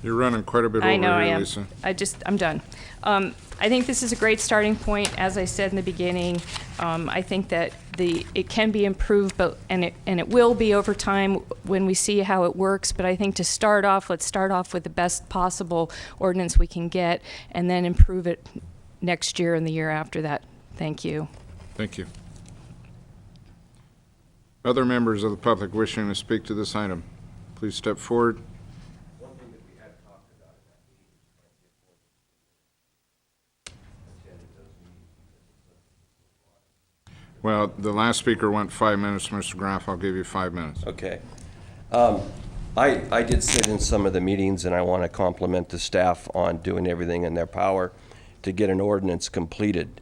You're running quite a bit over I know here, I am. Lisa. I'm done. I think this is a great starting point. As I said in the beginning, I think that it can be improved, and it will be over time when we see how it works. But I think to start off, let's start off with the best possible ordinance we can get, and then improve it next year and the year after that. Thank you. Thank you. Other members of the public wishing to speak to this item, please step forward. Well, the last speaker went 5 minutes, Mr. Graff. I'll give you 5 minutes. Okay. I did sit in some of the meetings, and I want to compliment the staff on doing everything in their power to get an ordinance completed.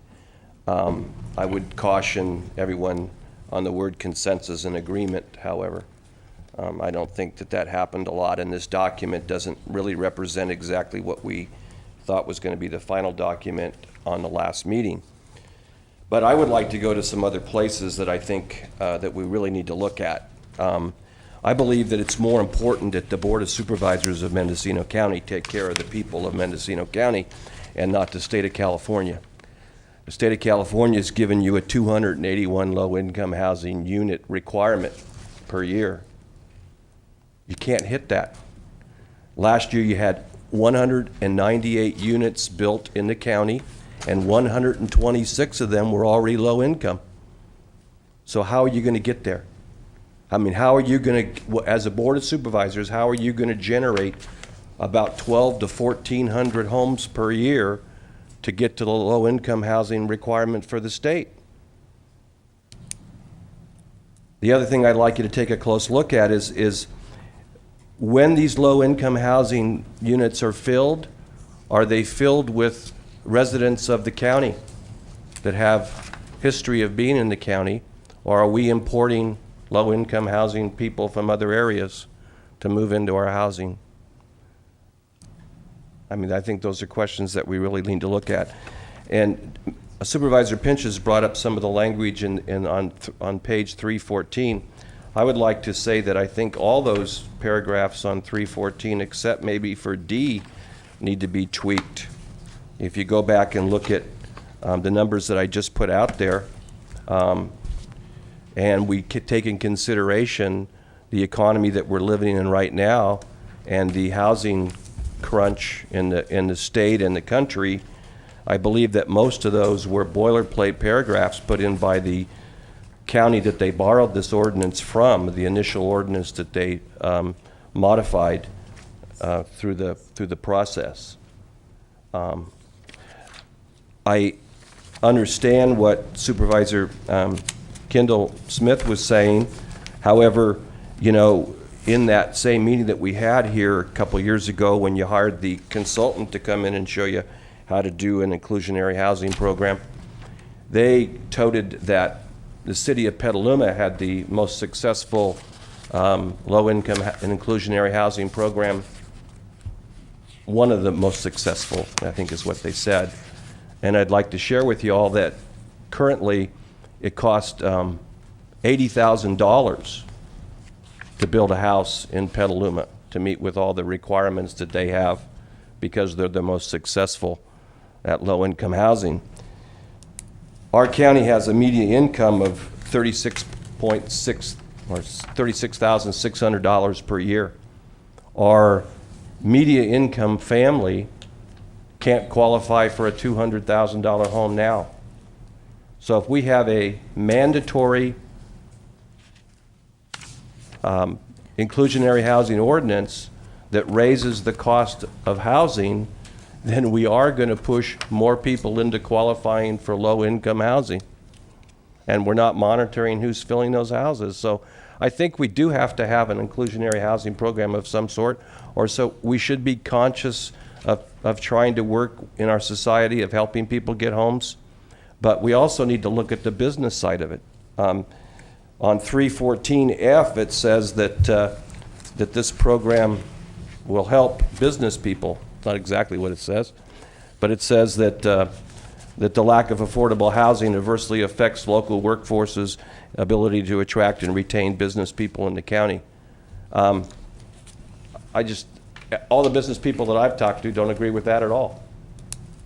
I would caution everyone on the word consensus and agreement, however. I don't think that happened a lot, and this document doesn't really represent exactly what we thought was going to be the final document on the last meeting. But I would like to go to some other places that I think that we really need to look at. I believe that it's more important that the Board of Supervisors of Mendocino County take care of the people of Mendocino County and not the state of California. The state of California has given you a 281 low-income housing unit requirement per year. You can't hit that. Last year you had 198 units built in the county, and 126 of them were already low income. So how are you going to get there? I mean, how are you going to, as a Board of Supervisors, how are you going to generate about 12 to 1,400 homes per year to get to the low income housing requirement for the state? The other thing I'd like you to take a close look at is when these low income housing units are they filled with residents of the county that have history of being in the county, or are we importing low-income housing people from other areas to move into our housing? I mean, I think those are questions that we really need to look at. And Supervisor Pinch has brought up some of the language on page 314. I would like to say that I think all those paragraphs on 314, except maybe for D, need to be tweaked. If you go back and look at the numbers that I just put out there, and we take in consideration the economy that we're living in right now and the housing crunch in the state and the country, I believe that most of those were boilerplate paragraphs put in by the county that they borrowed this ordinance from, the initial ordinance that they modified through the process. I understand what Supervisor Kendall Smith was saying. However, you know, in that same meeting that we had here a couple years ago when you hired the consultant to come in and show you how to do an inclusionary housing program, they touted that the city of Petaluma had the most successful low-income and inclusionary housing program, one of the most successful, I think is what they said. And I'd like to share with you all that currently it costs $80,000 to build a house in Petaluma to meet with all the requirements that they have because they're the most successful at low-income housing. Our county has a median income of $36,600 or $36,600 per year. Our median income family can't qualify for a $200,000 home now. So if we have a mandatory inclusionary housing ordinance that raises the cost of housing, then we are going to push more people into qualifying for low-income housing. And we're not monitoring who's filling those houses. So I think we do have to have an inclusionary housing program of some sort, or so we should be conscious of trying to work in our society of helping people get homes. But we also need to look at the business side of it. On 314F, it says that that this program will help business people. Not exactly what it says, but it says that that the lack of affordable housing adversely affects local workforce's ability to attract and retain business people in the county. all the business people that I've talked to don't agree with that at all.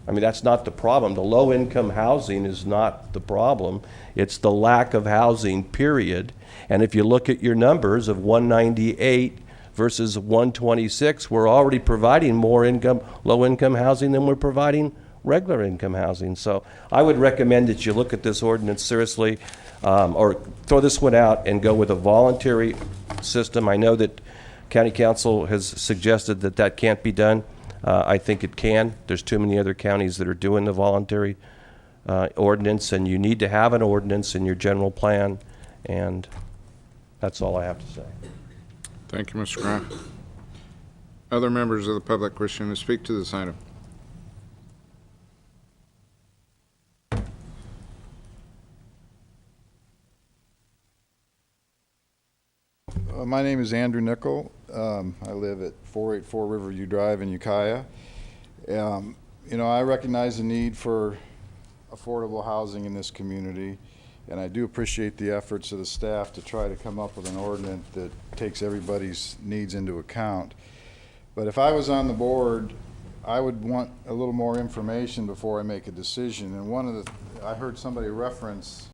I mean, that's not the problem. The low-income housing is not the problem. It's the lack of housing, period. And if you look at your numbers of 198 versus 126, we're already providing more low-income housing than we're providing regular income housing. So I would recommend that you look at this ordinance seriously, or throw this one out and go with a voluntary system. I know that County Council has suggested that that can't be done. I think it can. There's too many other counties that are doing the voluntary ordinance, and you need to have an ordinance in your general plan, and that's all I have to say. Thank you, Mr. Graff. Other members of the public wishing to speak to this item? My name is Andrew Nickel. I live at 484 Riverview Drive in Ukiah. You know, I recognize the need for affordable housing in this community, and I do appreciate the efforts of the staff to try to come up with an ordinance that takes everybody's needs into account. But if I was on the board, I would want a little more information before I make a decision. And I heard somebody reference